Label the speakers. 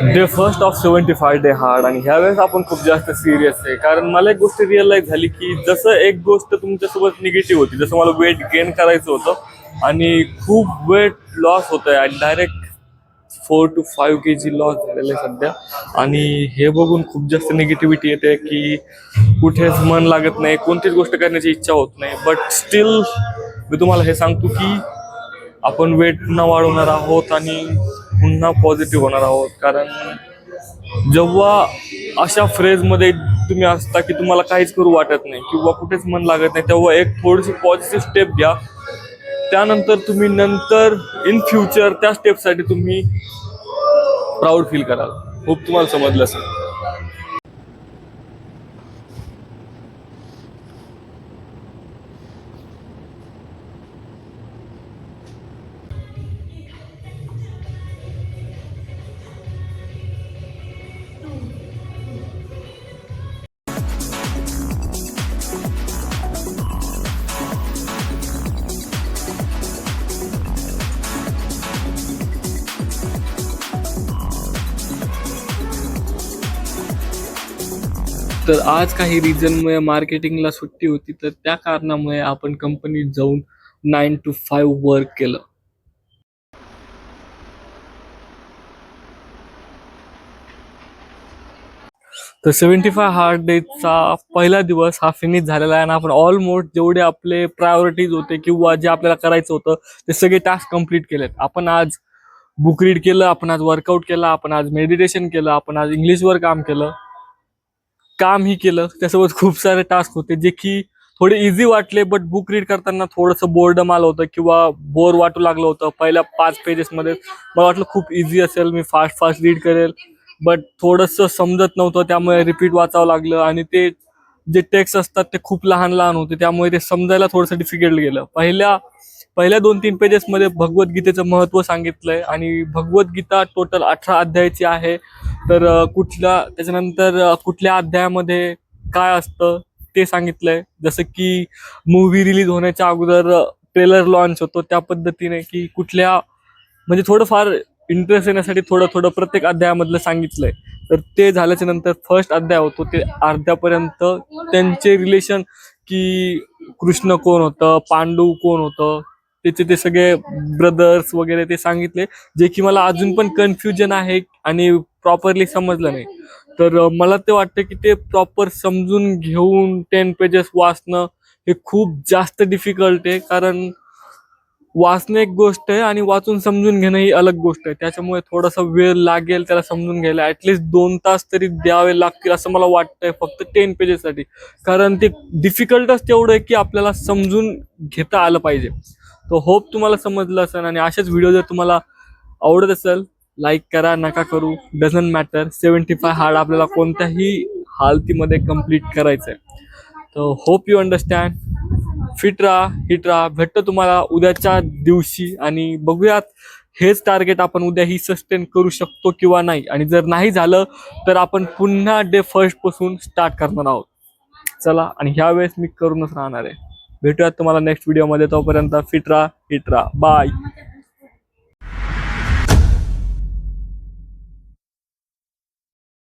Speaker 1: Day first of 75 day hard आणि ह्यावेळेस आपण खूप जास्त सिरियस आहे. कारण मला एक गोष्ट रिअलाइज झाली की जसं एक गोष्ट तुमच्यासोबत निगेटिव्ह होती, जसं मला वेट गेन करायचं होतं आणि खूप वेट लॉस होत आहे आणि डायरेक्ट 4 to 5 kg लॉस झालेलं आहे सध्या. आणि हे बघून खूप जास्त निगेटिव्हिटी येते की कुठेच मन लागत नाही, कोणतीच गोष्ट करण्याची इच्छा होत नाही. बट स्टील मी तुम्हाला हे सांगतो की आपण वेट पुन्हा वाढवणार आहोत आणि पुन्हा पॉझिटिव्ह होणार आहोत. कारण जेव्हा अशा फ्रेजमध्ये तुम्ही असता की तुम्हाला काहीच करू वाटत नाही किंवा कुठेच मन लागत नाही, तेव्हा एक थोडीशी पॉझिटिव्ह स्टेप घ्या. त्यानंतर तुम्ही नंतर इन फ्युचर त्या स्टेपसाठी तुम्ही प्राऊड फील कराल. खूप तुम्हाला समजलं असेल. तर आज काही रिझनमुळे मार्केटिंगला सुट्टी होती, तर त्या कारणामुळे आपण कंपनीत जाऊन 9 to 5 वर्क केलं. तर 75 हार्ड डेजचा पहिला दिवस हा फिनिश झालेला आहे आणि आपण ऑलमोस्ट जेवढे आपले प्रायोरिटीज होते किंवा जे आपल्याला करायचं होतं ते सगळे टास्क कंप्लीट केलेत. आपण आज बुक रीड केलं, आपण आज वर्कआउट केलं, आपण आज मेडिटेशन केलं, आपण आज इंग्लिशवर काम केलं, कामही केलं. त्यासोबत खूप सारे टास्क होते जे की थोडे इझी वाटले, बट बुक रीड करताना थोडंसं बोर्डम आलं होतं किंवा बोर वाटू लागलं होतं. पहिल्या 5 पेजेसमध्ये मला वाटलं खूप इझी असेल, मी फास्ट फास्ट रीड करेल, बट थोडंसं समजत नव्हतं, त्यामुळे रिपीट वाचावं लागलं. आणि ते जे टेक्स्ट असतात ते खूप लहान लहान होते, त्यामुळे ते समजायला थोडंसं डिफिकल्ट गेलं. पहिल्या 2-3 पेजेसमध्ये भगवद्गीतेचं महत्त्व सांगितलंय आणि भगवद्गीता टोटल 18 अध्यायाची आहे. तर त्याच्यानंतर कुठल्या अध्यायामध्ये काय असतं ते सांगितलंय. जसं की मूव्ही रिलीज होण्याच्या अगोदर ट्रेलर लॉन्च होतो, त्या पद्धतीने की कुठल्या म्हणजे थोडंफार इंटरेस्ट येण्यासाठी थोडं थोडं प्रत्येक अध्यायामधलं सांगितलंय. तर ते झाल्याच्या नंतर फर्स्ट अध्याय होतो, ते अर्ध्यापर्यंत त्यांचे रिलेशन की कृष्ण कोण होतं, पांडू कोण होतं, त्याचे ते सगळे ब्रदर्स वगैरे ते सांगितले, जे की मला अजून पण कन्फ्युजन आहे आणि प्रॉपरली समजलं नाही. तर मला ते वाटतं की ते प्रॉपर समजून घेऊन 10 पेजेस वाचणं हे खूप जास्त डिफिकल्ट आहे. कारण वाचणं एक गोष्ट आहे आणि वाचून समजून घेणं ही अलग गोष्ट आहे. त्याच्यामुळे थोडासा वेळ लागेल त्याला समजून घ्यायला. ॲटलिस्ट 2 तास तरी द्यावे लागतील असं मला वाटतंय फक्त 10 पेजेससाठी. कारण ते डिफिकल्टच तेवढं आहे की आपल्याला समजून घेता आलं पाहिजे. तो होप तुम्हाला समजलं असेल आणि असेच व्हिडिओ जर तुम्हाला आवडत असेल, लाईक करा, नका करू, डझंट मॅटर. 75 हार्ड आपल्याला कोणत्याही हालतीमध्ये कंप्लीट करायचं आहे. तर होप यू अंडरस्टँड. फिट राहा, हिट राहा. भेटतो तुम्हाला उद्याच्या दिवशी आणि बघूयात हेच टार्गेट आपण उद्याही सस्टेन करू शकतो किंवा नाही. आणि जर नाही झालं तर आपण पुन्हा डे फर्स्ट पासून स्टार्ट करणार आहोत. चला, आणि ह्या वेळेस मी करूनच राहणार आहे. भेटूयात तुम्हाला नेक्स्ट व्हिडिओमध्ये. तोपर्यंत फिट राहा, हिट राहा. बाय.